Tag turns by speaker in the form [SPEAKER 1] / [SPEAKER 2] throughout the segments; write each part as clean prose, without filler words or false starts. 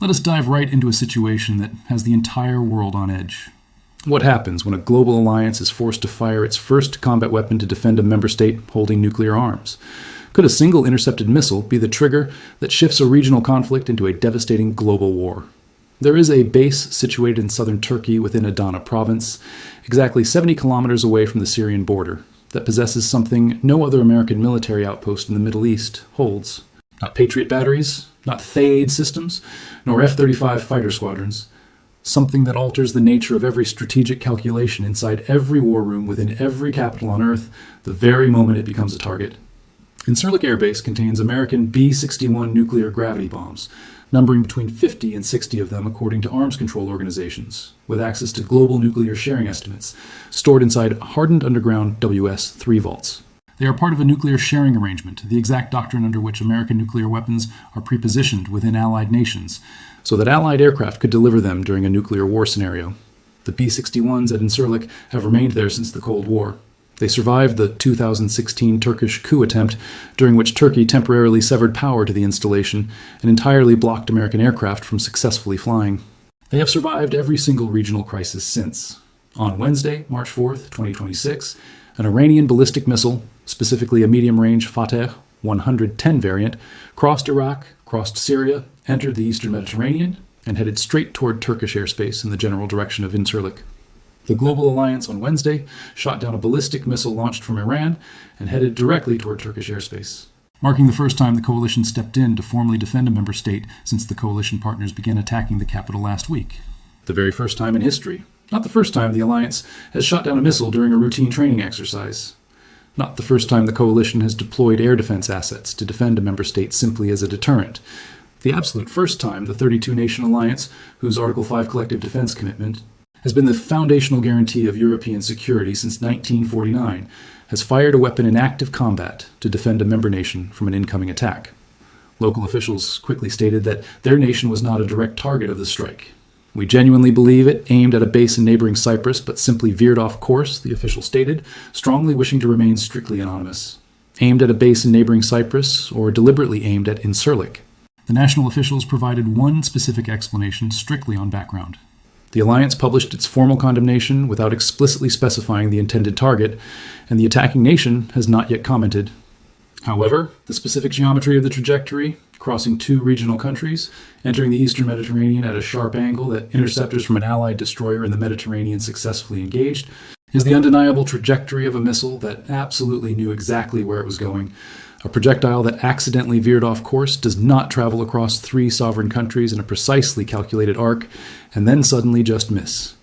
[SPEAKER 1] Let us dive right into a situation that has the entire world on edge. What happens when a global alliance is forced to fire its first combat weapon to defend a member state holding nuclear arms? Could a single intercepted missile be the trigger that shifts a regional conflict into a devastating global war? There is a base situated in southern Turkey within Adana province, exactly 70 kilometers away from the Syrian border, that possesses something no other American military outpost in the Middle East holds. Not Patriot batteries, not THAAD systems, nor F-35 fighter squadrons. Something that alters the nature of every strategic calculation inside every war room within every capital on Earth the very moment it becomes a target. Incirlik Air Base contains American B-61 nuclear gravity bombs, numbering between 50 and 60 of them according to arms control organizations, with access to global nuclear sharing estimates, stored inside hardened underground WS-3 vaults. They are part of a nuclear sharing arrangement, the exact doctrine under which American nuclear weapons are prepositioned within allied nations, so that allied aircraft could deliver them during a nuclear war scenario. The B-61s at Incirlik have remained there since the Cold War. They survived the 2016 Turkish coup attempt, during which Turkey temporarily severed power to the installation and entirely blocked American aircraft from successfully flying. They have survived every single regional crisis since. On Wednesday, March 4th, 2026, an Iranian ballistic missile, specifically a medium-range Fateh 110 variant, crossed Iraq, crossed Syria, entered the eastern Mediterranean, and headed straight toward Turkish airspace in the general direction of Incirlik. The Global Alliance on Wednesday shot down a ballistic missile launched from Iran and headed directly toward Turkish airspace, marking the first time the coalition stepped in to formally defend a member state since the coalition partners began attacking the capital last week. The very first time in history. Not the first time the alliance has shot down a missile during a routine training exercise. Not the first time the coalition has deployed air defense assets to defend a member state simply as a deterrent. The absolute first time the 32-nation alliance, whose Article 5 collective defense commitment has been the foundational guarantee of European security since 1949, has fired a weapon in active combat to defend a member nation from an incoming attack. Local officials quickly stated that their nation was not a direct target of the strike. We genuinely believe it aimed at a base in neighboring Cyprus, but simply veered off course, the official stated, strongly wishing to remain strictly anonymous. Aimed at a base in neighboring Cyprus, or deliberately aimed at Incirlik. The national officials provided one specific explanation strictly on background. The alliance published its formal condemnation without explicitly specifying the intended target, and the attacking nation has not yet commented. However, the specific geometry of the trajectory, crossing two regional countries, entering the eastern Mediterranean at a sharp angle that interceptors from an allied destroyer in the Mediterranean successfully engaged, is the undeniable trajectory of a missile that absolutely knew exactly where it was going. A projectile that accidentally veered off course does not travel across three sovereign countries in a precisely calculated arc and then suddenly just miss.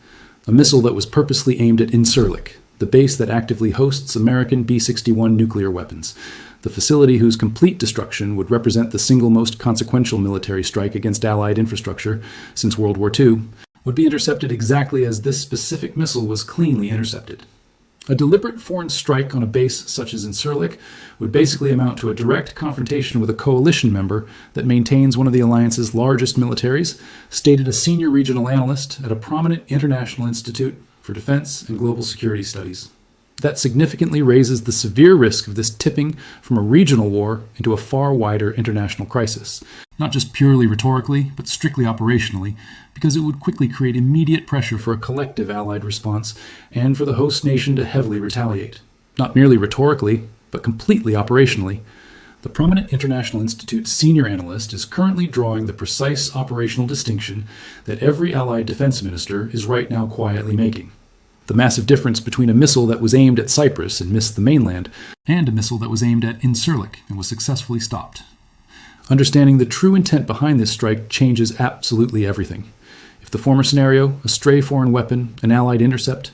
[SPEAKER 1] A missile that was purposely aimed at Incirlik, the base that actively hosts American B-61 nuclear weapons, the facility whose complete destruction would represent the single most consequential military strike against Allied infrastructure since World War II, would be intercepted exactly as this specific missile was cleanly intercepted. A deliberate foreign strike on a base such as Incirlik would basically amount to a direct confrontation with a coalition member that maintains one of the alliance's largest militaries, stated a senior regional analyst at a prominent international institute for defense and global security studies. That significantly raises the severe risk of this tipping from a regional war into a far wider international crisis, not just purely rhetorically, but strictly operationally, because it would quickly create immediate pressure for a collective Allied response and for the host nation to heavily retaliate. Not merely rhetorically, but completely operationally. The prominent International Institute senior analyst is currently drawing the precise operational distinction that every Allied defense minister is right now quietly making. The massive difference between a missile that was aimed at Cyprus and missed the mainland, and a missile that was aimed at Incirlik and was successfully stopped. Understanding the true intent behind this strike changes absolutely everything. If the former scenario, a stray foreign weapon, an Allied intercept,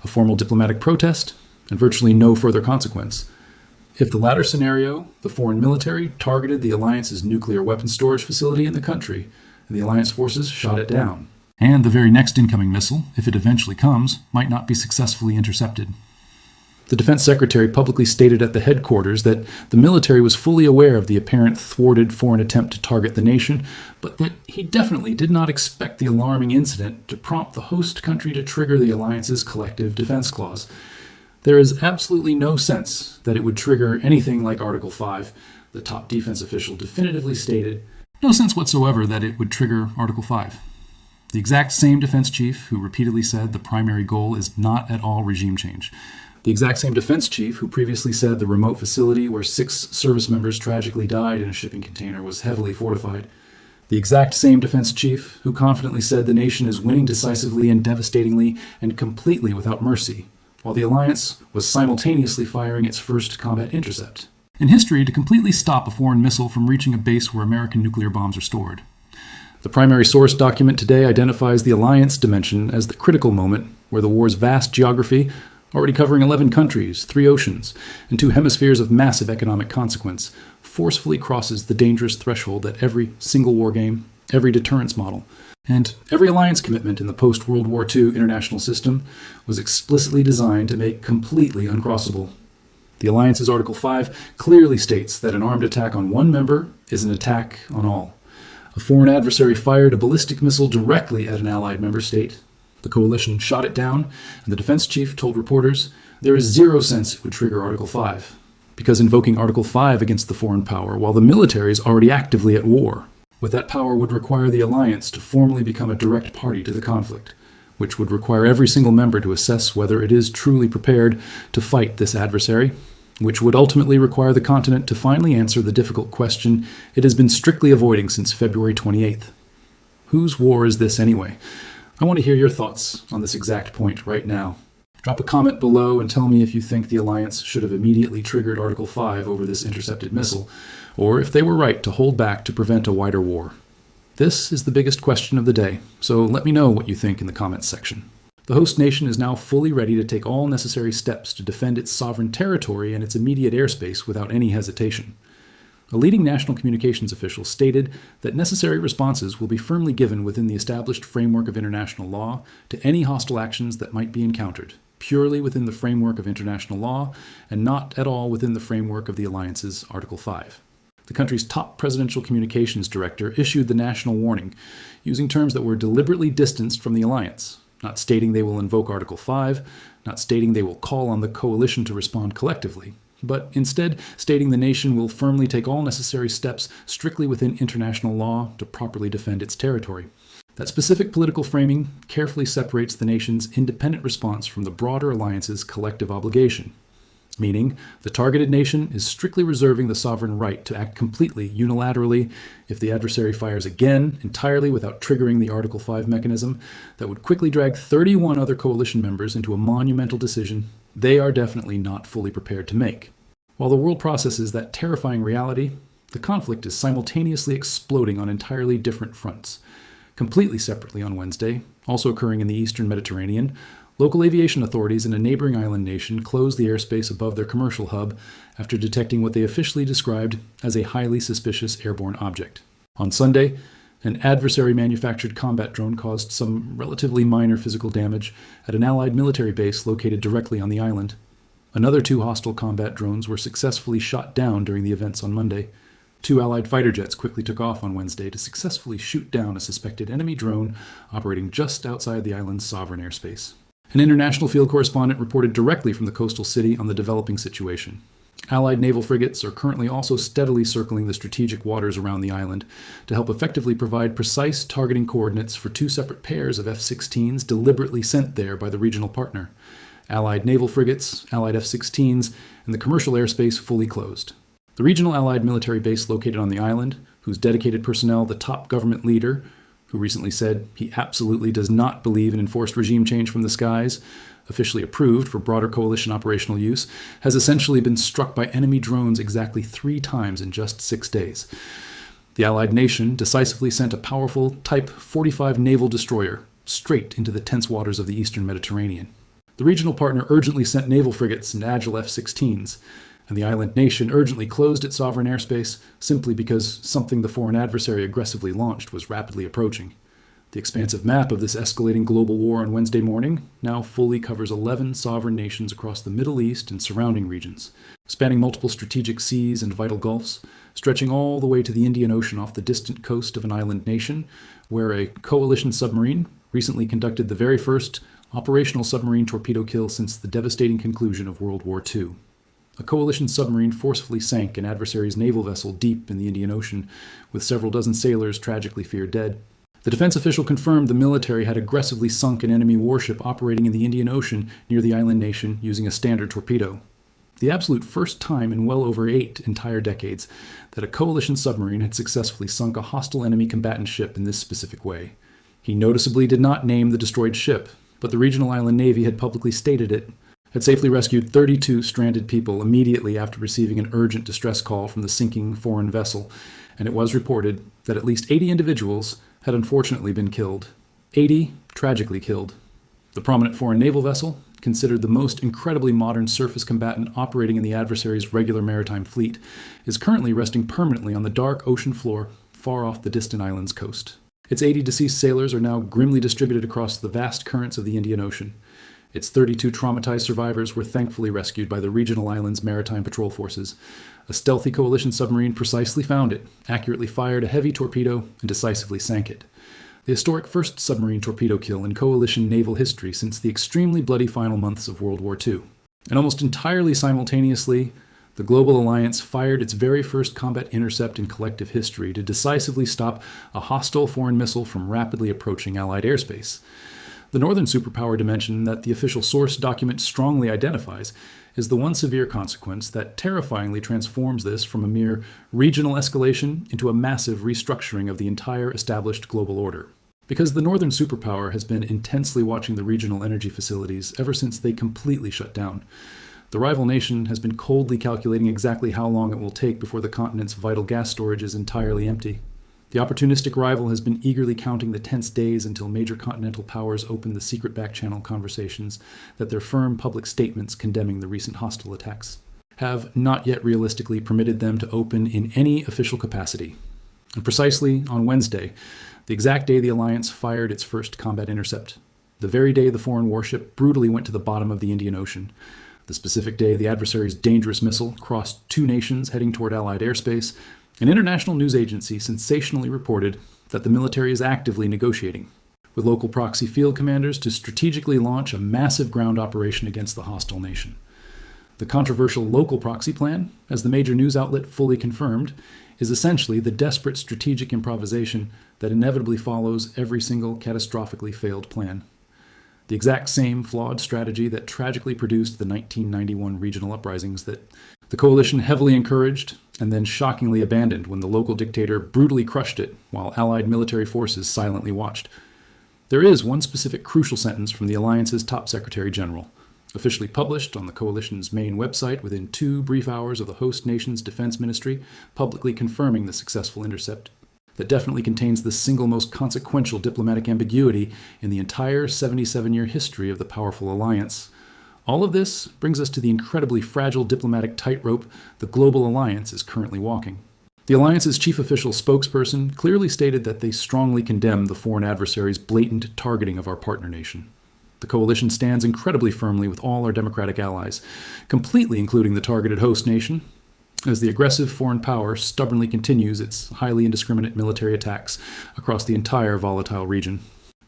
[SPEAKER 1] a formal diplomatic protest, and virtually no further consequence. If the latter scenario, the foreign military targeted the Alliance's nuclear weapons storage facility in the country, and the Alliance forces shot it down. And the very next incoming missile, if it eventually comes, might not be successfully intercepted. The Defense Secretary publicly stated at the headquarters that the military was fully aware of the apparent thwarted foreign attempt to target the nation, but that he definitely did not expect the alarming incident to prompt the host country to trigger the alliance's collective defense clause. There is absolutely no sense that it would trigger anything like Article 5, the top defense official definitively stated, No sense whatsoever that it would trigger Article 5. The exact same defense chief who repeatedly said the primary goal is not at all regime change. The exact same defense chief who previously said the remote facility where 6 service members tragically died in a shipping container was heavily fortified. The exact same defense chief who confidently said the nation is winning decisively and devastatingly and completely without mercy, while the alliance was simultaneously firing its first combat intercept. In history, to completely stop a foreign missile from reaching a base where American nuclear bombs are stored. The primary source document today identifies the alliance dimension as the critical moment where the war's vast geography, already covering 11 countries, 3 oceans, and 2 hemispheres of massive economic consequence, forcefully crosses the dangerous threshold that every single war game, every deterrence model, and every alliance commitment in the post-World War II international system was explicitly designed to make completely uncrossable. The alliance's Article 5 clearly states that an armed attack on one member is an attack on all. A foreign adversary fired a ballistic missile directly at an allied member state. The coalition shot it down, and the defense chief told reporters there is zero sense it would trigger Article 5, because invoking Article 5 against the foreign power while the military is already actively at war, with that power would require the alliance to formally become a direct party to the conflict, which would require every single member to assess whether it is truly prepared to fight this adversary, which would ultimately require the continent to finally answer the difficult question it has been strictly avoiding since February 28th. Whose war is this anyway? I want to hear your thoughts on this exact point right now. Drop a comment below and tell me if you think the alliance should have immediately triggered Article 5 over this intercepted missile, or if they were right to hold back to prevent a wider war. This is the biggest question of the day, so let me know what you think in the comments section. The host nation is now fully ready to take all necessary steps to defend its sovereign territory and its immediate airspace without any hesitation. A leading national communications official stated that necessary responses will be firmly given within the established framework of international law to any hostile actions that might be encountered, purely within the framework of international law and not at all within the framework of the alliance's Article 5. The country's top presidential communications director issued the national warning, using terms that were deliberately distanced from the alliance, not stating they will invoke Article 5, not stating they will call on the coalition to respond collectively, but instead stating the nation will firmly take all necessary steps strictly within international law to properly defend its territory. That specific political framing carefully separates the nation's independent response from the broader alliance's collective obligation, meaning the targeted nation is strictly reserving the sovereign right to act completely unilaterally if the adversary fires again entirely without triggering the Article 5 mechanism that would quickly drag 31 other coalition members into a monumental decision they are definitely not fully prepared to make. While the world processes that terrifying reality, the conflict is simultaneously exploding on entirely different fronts. Completely separately on Wednesday, also occurring in the eastern Mediterranean, local aviation authorities in a neighboring island nation closed the airspace above their commercial hub after detecting what they officially described as a highly suspicious airborne object. On Sunday, an adversary-manufactured combat drone caused some relatively minor physical damage at an Allied military base located directly on the island. Another 2 hostile combat drones were successfully shot down during the events on Monday. 2 Allied fighter jets quickly took off on Wednesday to successfully shoot down a suspected enemy drone operating just outside the island's sovereign airspace. An international field correspondent reported directly from the coastal city on the developing situation. Allied naval frigates are currently also steadily circling the strategic waters around the island to help effectively provide precise targeting coordinates for 2 separate pairs of F-16s deliberately sent there by the regional partner. Allied naval frigates, Allied F-16s, and the commercial airspace fully closed. The regional Allied military base located on the island, whose dedicated personnel the top government leader, who recently said he absolutely does not believe in enforced regime change from the skies, officially approved for broader coalition operational use, has essentially been struck by enemy drones exactly 3 times in just 6 days. The Allied nation decisively sent a powerful Type 45 naval destroyer straight into the tense waters of the eastern Mediterranean. The regional partner urgently sent naval frigates and agile F-16s, and the island nation urgently closed its sovereign airspace simply because something the foreign adversary aggressively launched was rapidly approaching. The expansive map of this escalating global war on Wednesday morning now fully covers 11 sovereign nations across the Middle East and surrounding regions, spanning multiple strategic seas and vital gulfs, stretching all the way to the Indian Ocean off the distant coast of an island nation, where a coalition submarine recently conducted the very first operational submarine torpedo kill since the devastating conclusion of World War II. a coalition submarine forcefully sank an adversary's naval vessel deep in the Indian Ocean, with several dozen sailors tragically feared dead. The defense official confirmed the military had aggressively sunk an enemy warship operating in the Indian Ocean near the island nation using a standard torpedo. The absolute first time in well over 8 entire decades that a coalition submarine had successfully sunk a hostile enemy combatant ship in this specific way. He noticeably did not name the destroyed ship, but the regional island navy had publicly stated it, had safely rescued 32 stranded people immediately after receiving an urgent distress call from the sinking foreign vessel, and it was reported that at least 80 individuals had unfortunately been killed. 80 tragically killed. The prominent foreign naval vessel, considered the most incredibly modern surface combatant operating in the adversary's regular maritime fleet, is currently resting permanently on the dark ocean floor far off the distant island's coast. Its 80 deceased sailors are now grimly distributed across the vast currents of the Indian Ocean. Its 32 traumatized survivors were thankfully rescued by the regional island's maritime patrol forces. A stealthy coalition submarine precisely found it, accurately fired a heavy torpedo, and decisively sank it. The historic first submarine torpedo kill in coalition naval history since the extremely bloody final months of World War II. And almost entirely simultaneously, the Global Alliance fired its very first combat intercept in collective history to decisively stop a hostile foreign missile from rapidly approaching Allied airspace. The northern superpower dimension that the official source document strongly identifies is the one severe consequence that terrifyingly transforms this from a mere regional escalation into a massive restructuring of the entire established global order. Because the northern superpower has been intensely watching the regional energy facilities ever since they completely shut down, the rival nation has been coldly calculating exactly how long it will take before the continent's vital gas storage is entirely empty. The opportunistic rival has been eagerly counting the tense days until major continental powers open the secret back-channel conversations that their firm public statements condemning the recent hostile attacks have not yet realistically permitted them to open in any official capacity. And precisely on Wednesday, the exact day the Alliance fired its first combat intercept, the very day the foreign warship brutally went to the bottom of the Indian Ocean, the specific day the adversary's dangerous missile crossed 2 nations heading toward Allied airspace, an international news agency sensationally reported that the military is actively negotiating with local proxy field commanders to strategically launch a massive ground operation against the hostile nation. The controversial local proxy plan, as the major news outlet fully confirmed, is essentially the desperate strategic improvisation that inevitably follows every single catastrophically failed plan. The exact same flawed strategy that tragically produced the 1991 regional uprisings that the coalition heavily encouraged and then shockingly abandoned when the local dictator brutally crushed it while Allied military forces silently watched. There is one specific crucial sentence from the Alliance's top Secretary General, officially published on the coalition's main website within 2 brief hours of the host nation's defense ministry publicly confirming the successful intercept, that definitely contains the single most consequential diplomatic ambiguity in the entire 77-year history of the powerful alliance. All of this brings us to the incredibly fragile diplomatic tightrope the global alliance is currently walking. The alliance's chief official spokesperson clearly stated that they strongly condemn the foreign adversary's blatant targeting of our partner nation. The coalition stands incredibly firmly with all our democratic allies, completely including the targeted host nation, as the aggressive foreign power stubbornly continues its highly indiscriminate military attacks across the entire volatile region.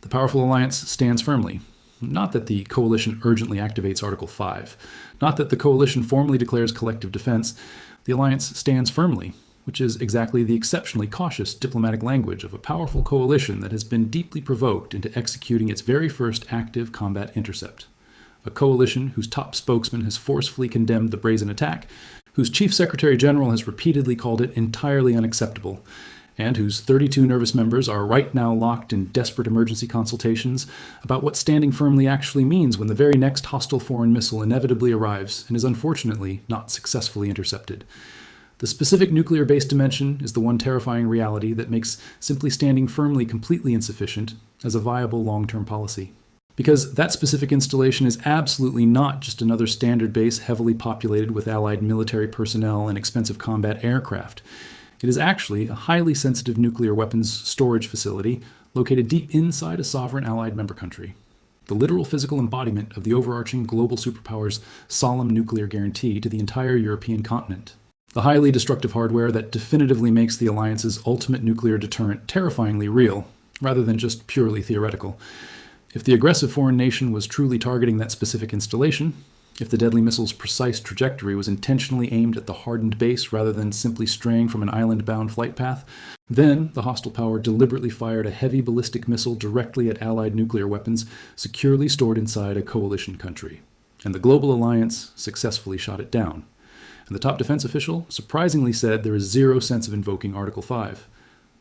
[SPEAKER 1] The powerful alliance stands firmly. Not that the coalition urgently activates Article 5, not that the coalition formally declares collective defense. The alliance stands firmly, which is exactly the exceptionally cautious diplomatic language of a powerful coalition that has been deeply provoked into executing its very first active combat intercept. A coalition whose top spokesman has forcefully condemned the brazen attack, whose chief secretary general has repeatedly called it entirely unacceptable, and whose 32 nervous members are right now locked in desperate emergency consultations about what standing firmly actually means when the very next hostile foreign missile inevitably arrives and is unfortunately not successfully intercepted. The specific nuclear-based dimension is the one terrifying reality that makes simply standing firmly completely insufficient as a viable long-term policy. Because that specific installation is absolutely not just another standard base heavily populated with Allied military personnel and expensive combat aircraft. It is actually a highly sensitive nuclear weapons storage facility located deep inside a sovereign Allied member country. The literal physical embodiment of the overarching global superpower's solemn nuclear guarantee to the entire European continent. The highly destructive hardware that definitively makes the Alliance's ultimate nuclear deterrent terrifyingly real, rather than just purely theoretical. If the aggressive foreign nation was truly targeting that specific installation, If the deadly missile's precise trajectory was intentionally aimed at the hardened base rather than simply straying from an island-bound flight path, then the hostile power deliberately fired a heavy ballistic missile directly at Allied nuclear weapons securely stored inside a coalition country. And the global alliance successfully shot it down. And the top defense official surprisingly said there is zero sense of invoking Article 5.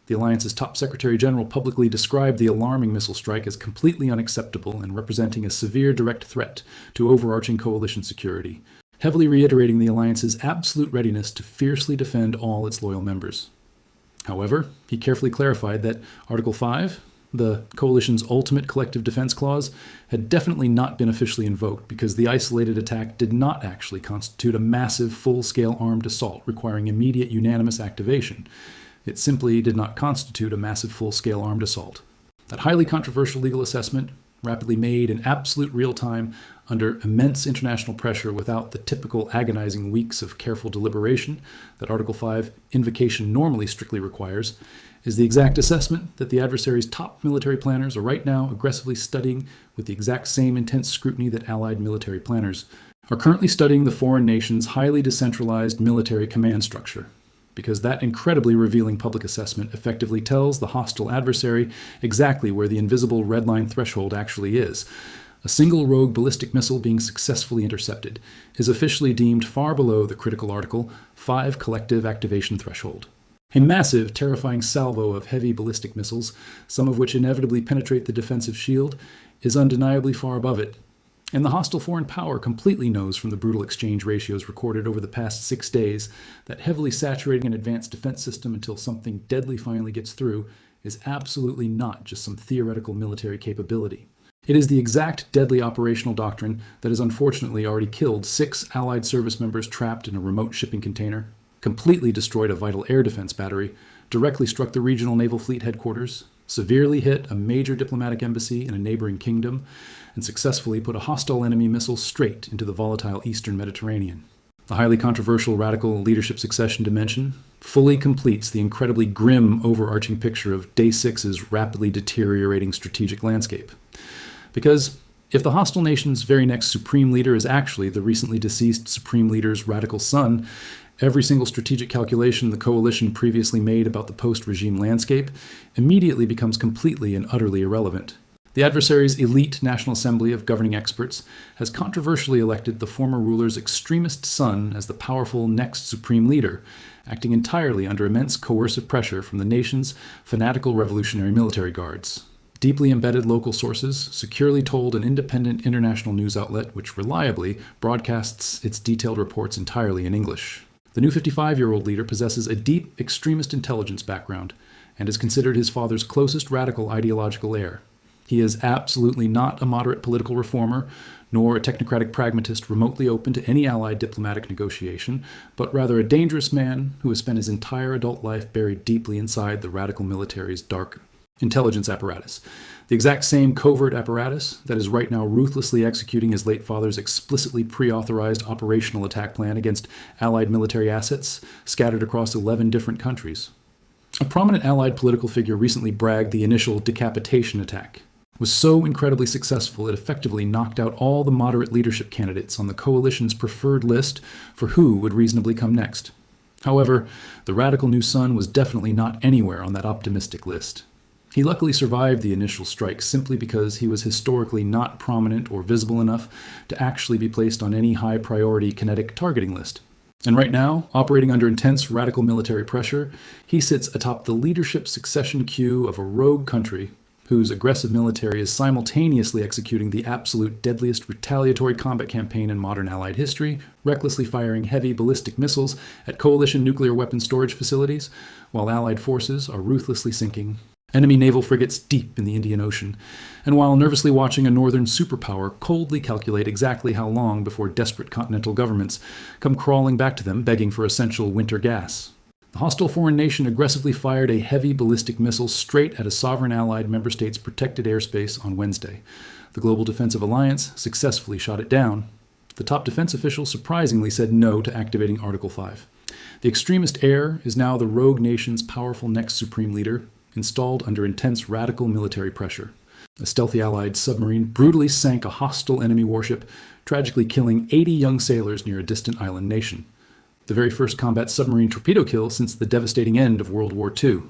[SPEAKER 1] The alliance's top secretary general publicly described the alarming missile strike as completely unacceptable and representing a severe direct threat to overarching coalition security, heavily reiterating the alliance's absolute readiness to fiercely defend all its loyal members. However, he carefully clarified that Article 5, the coalition's ultimate collective defense clause, had definitely not been officially invoked because the isolated attack did not actually constitute a massive, full-scale armed assault requiring immediate unanimous activation. It simply did not constitute a massive full-scale armed assault. That highly controversial legal assessment, rapidly made in absolute real time under immense international pressure without the typical agonizing weeks of careful deliberation that Article 5 invocation normally strictly requires, is the exact assessment that the adversary's top military planners are right now aggressively studying with the exact same intense scrutiny that Allied military planners are currently studying the foreign nation's highly decentralized military command structure. Because that incredibly revealing public assessment effectively tells the hostile adversary exactly where the invisible red line threshold actually is. A single rogue ballistic missile being successfully intercepted is officially deemed far below the critical Article 5 collective activation threshold. A massive, terrifying salvo of heavy ballistic missiles, some of which inevitably penetrate the defensive shield, is undeniably far above it. And the hostile foreign power completely knows from the brutal exchange ratios recorded over the past 6 days that heavily saturating an advanced defense system until something deadly finally gets through is absolutely not just some theoretical military capability. It is the exact deadly operational doctrine that has unfortunately already killed 6 Allied service members trapped in a remote shipping container, completely destroyed a vital air defense battery, directly struck the regional naval fleet headquarters, severely hit a major diplomatic embassy in a neighboring kingdom, and successfully put a hostile enemy missile straight into the volatile eastern Mediterranean. The highly controversial radical leadership succession dimension fully completes the incredibly grim overarching picture of Day 6's rapidly deteriorating strategic landscape. Because if the hostile nation's very next supreme leader is actually the recently deceased supreme leader's radical son, every single strategic calculation the coalition previously made about the post-regime landscape immediately becomes completely and utterly irrelevant. The adversary's elite National Assembly of governing experts has controversially elected the former ruler's extremist son as the powerful next supreme leader, acting entirely under immense coercive pressure from the nation's fanatical revolutionary military guards. Deeply embedded local sources securely told an independent international news outlet which reliably broadcasts its detailed reports entirely in English. The new 55-year-old leader possesses a deep extremist intelligence background and is considered his father's closest radical ideological heir. He is absolutely not a moderate political reformer, nor a technocratic pragmatist remotely open to any Allied diplomatic negotiation, but rather a dangerous man who has spent his entire adult life buried deeply inside the radical military's dark intelligence apparatus, the exact same covert apparatus that is right now ruthlessly executing his late father's explicitly pre-authorized operational attack plan against Allied military assets scattered across 11 different countries. A prominent Allied political figure recently bragged the initial decapitation attack was so incredibly successful it effectively knocked out all the moderate leadership candidates on the coalition's preferred list for who would reasonably come next. However, the radical new son was definitely not anywhere on that optimistic list. He luckily survived the initial strike simply because he was historically not prominent or visible enough to actually be placed on any high-priority kinetic targeting list. And right now, operating under intense radical military pressure, he sits atop the leadership succession queue of a rogue country whose aggressive military is simultaneously executing the absolute deadliest retaliatory combat campaign in modern Allied history, recklessly firing heavy ballistic missiles at coalition nuclear weapon storage facilities, while Allied forces are ruthlessly sinking enemy naval frigates deep in the Indian Ocean, and while nervously watching a northern superpower coldly calculate exactly how long before desperate continental governments come crawling back to them begging for essential winter gas. The hostile foreign nation aggressively fired a heavy ballistic missile straight at a sovereign Allied member state's protected airspace on Wednesday. The Global Defensive Alliance successfully shot it down. The top defense official surprisingly said no to activating Article 5. The extremist heir is now the rogue nation's powerful next supreme leader, installed under intense radical military pressure. A stealthy Allied submarine brutally sank a hostile enemy warship, tragically killing 80 young sailors near a distant island nation. The very first combat submarine torpedo kill since the devastating end of World War II.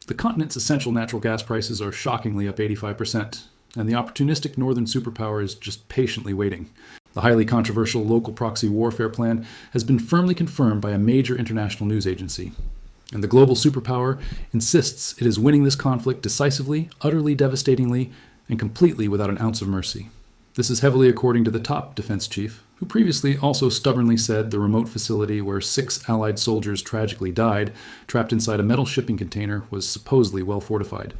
[SPEAKER 1] The continent's essential natural gas prices are shockingly up 85%, and the opportunistic northern superpower is just patiently waiting. The highly controversial local proxy warfare plan has been firmly confirmed by a major international news agency. And the global superpower insists it is winning this conflict decisively, utterly devastatingly, and completely without an ounce of mercy. This is heavily according to the top defense chief, who previously also stubbornly said the remote facility where 6 Allied soldiers tragically died, trapped inside a metal shipping container, was supposedly well fortified.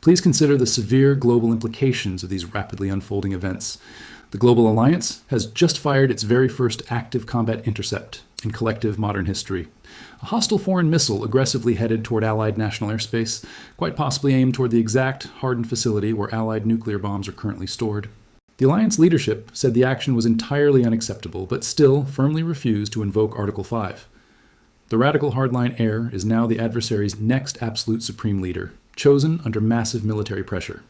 [SPEAKER 1] Please consider the severe global implications of these rapidly unfolding events. The Global Alliance has just fired its very first active combat intercept in collective modern history. A hostile foreign missile aggressively headed toward Allied national airspace, quite possibly aimed toward the exact hardened facility where Allied nuclear bombs are currently stored. The Alliance leadership said the action was entirely unacceptable, but still firmly refused to invoke Article 5. The radical hardline heir is now the adversary's next absolute supreme leader, chosen under massive military pressure.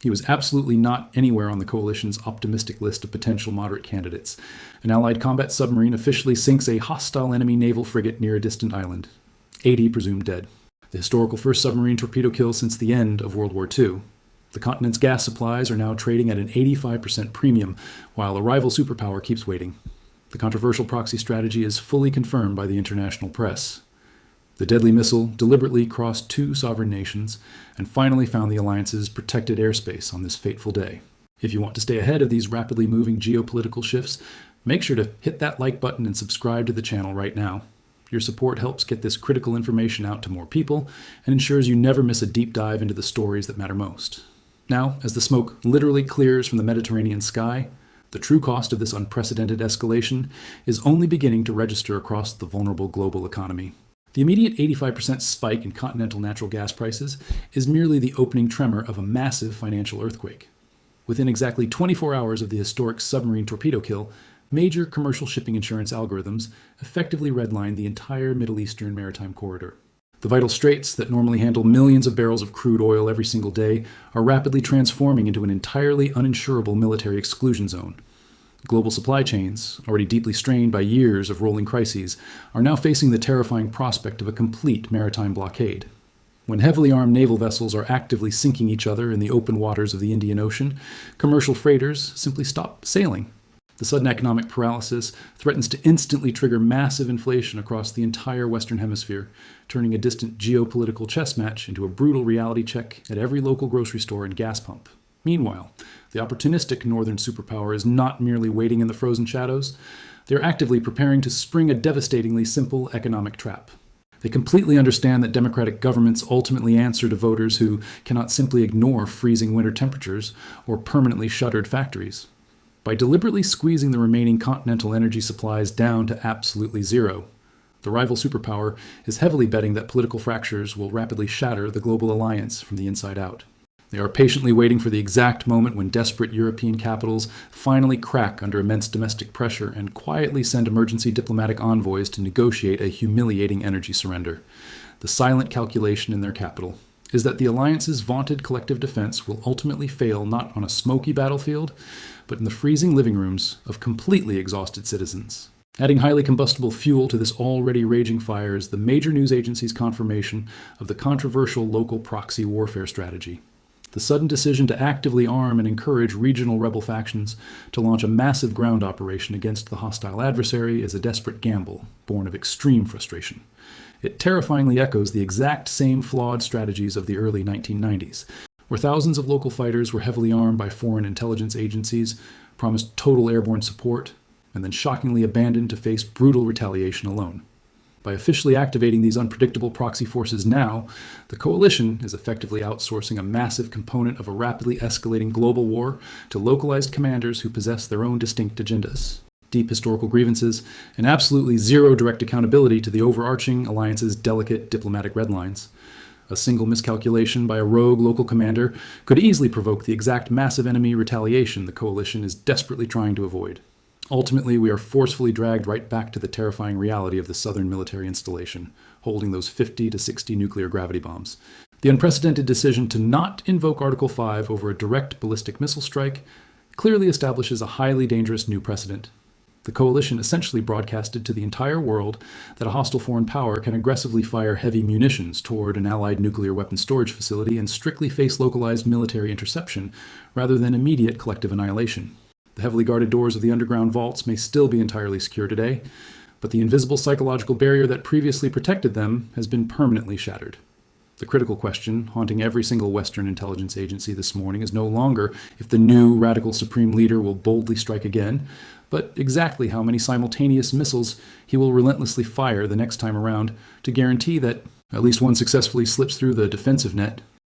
[SPEAKER 1] He was absolutely not anywhere on the coalition's optimistic list of potential moderate candidates. An Allied combat submarine officially sinks a hostile enemy naval frigate near a distant island. 80 presumed dead. The historical first submarine torpedo kill since the end of World War II. The continent's gas supplies are now trading at an 85% premium, while a rival superpower keeps waiting. The controversial proxy strategy is fully confirmed by the international press. The deadly missile deliberately crossed 2 sovereign nations and finally found the alliance's protected airspace on this fateful day. If you want to stay ahead of these rapidly moving geopolitical shifts, make sure to hit that like button and subscribe to the channel right now. Your support helps get this critical information out to more people and ensures you never miss a deep dive into the stories that matter most. Now, as the smoke literally clears from the Mediterranean sky, the true cost of this unprecedented escalation is only beginning to register across the vulnerable global economy. The immediate 85% spike in continental natural gas prices is merely the opening tremor of a massive financial earthquake. Within exactly 24 hours of the historic submarine torpedo kill, major commercial shipping insurance algorithms effectively redlined the entire Middle Eastern maritime corridor. The vital straits that normally handle millions of barrels of crude oil every single day are rapidly transforming into an entirely uninsurable military exclusion zone. Global supply chains, already deeply strained by years of rolling crises, are now facing the terrifying prospect of a complete maritime blockade. When heavily armed naval vessels are actively sinking each other in the open waters of the Indian Ocean, commercial freighters simply stop sailing. The sudden economic paralysis threatens to instantly trigger massive inflation across the entire Western Hemisphere, turning a distant geopolitical chess match into a brutal reality check at every local grocery store and gas pump. Meanwhile, the opportunistic northern superpower is not merely waiting in the frozen shadows. They are actively preparing to spring a devastatingly simple economic trap. They completely understand that democratic governments ultimately answer to voters who cannot simply ignore freezing winter temperatures or permanently shuttered factories. By deliberately squeezing the remaining continental energy supplies down to absolutely zero, the rival superpower is heavily betting that political fractures will rapidly shatter the global alliance from the inside out. They are patiently waiting for the exact moment when desperate European capitals finally crack under immense domestic pressure and quietly send emergency diplomatic envoys to negotiate a humiliating energy surrender. The silent calculation in their capital is that the alliance's vaunted collective defense will ultimately fail not on a smoky battlefield, but in the freezing living rooms of completely exhausted citizens. Adding highly combustible fuel to this already raging fire is the major news agency's confirmation of the controversial local proxy warfare strategy. The sudden decision to actively arm and encourage regional rebel factions to launch a massive ground operation against the hostile adversary is a desperate gamble, born of extreme frustration. It terrifyingly echoes the exact same flawed strategies of the early 1990s, where thousands of local fighters were heavily armed by foreign intelligence agencies, promised total airborne support, and then shockingly abandoned to face brutal retaliation alone. By officially activating these unpredictable proxy forces now, the coalition is effectively outsourcing a massive component of a rapidly escalating global war to localized commanders who possess their own distinct agendas, deep historical grievances, and absolutely zero direct accountability to the overarching alliance's delicate diplomatic red lines. A single miscalculation by a rogue local commander could easily provoke the exact massive enemy retaliation the coalition is desperately trying to avoid. Ultimately, we are forcefully dragged right back to the terrifying reality of the southern military installation, holding those 50 to 60 nuclear gravity bombs. The unprecedented decision to not invoke Article 5 over a direct ballistic missile strike clearly establishes a highly dangerous new precedent. The coalition essentially broadcasted to the entire world that a hostile foreign power can aggressively fire heavy munitions toward an allied nuclear weapons storage facility and strictly face localized military interception rather than immediate collective annihilation. The heavily guarded doors of the underground vaults may still be entirely secure today, but the invisible psychological barrier that previously protected them has been permanently shattered. The critical question haunting every single Western intelligence agency this morning is no longer if the new radical supreme leader will boldly strike again, but exactly how many simultaneous missiles he will relentlessly fire the next time around to guarantee that at least one successfully slips through the defensive net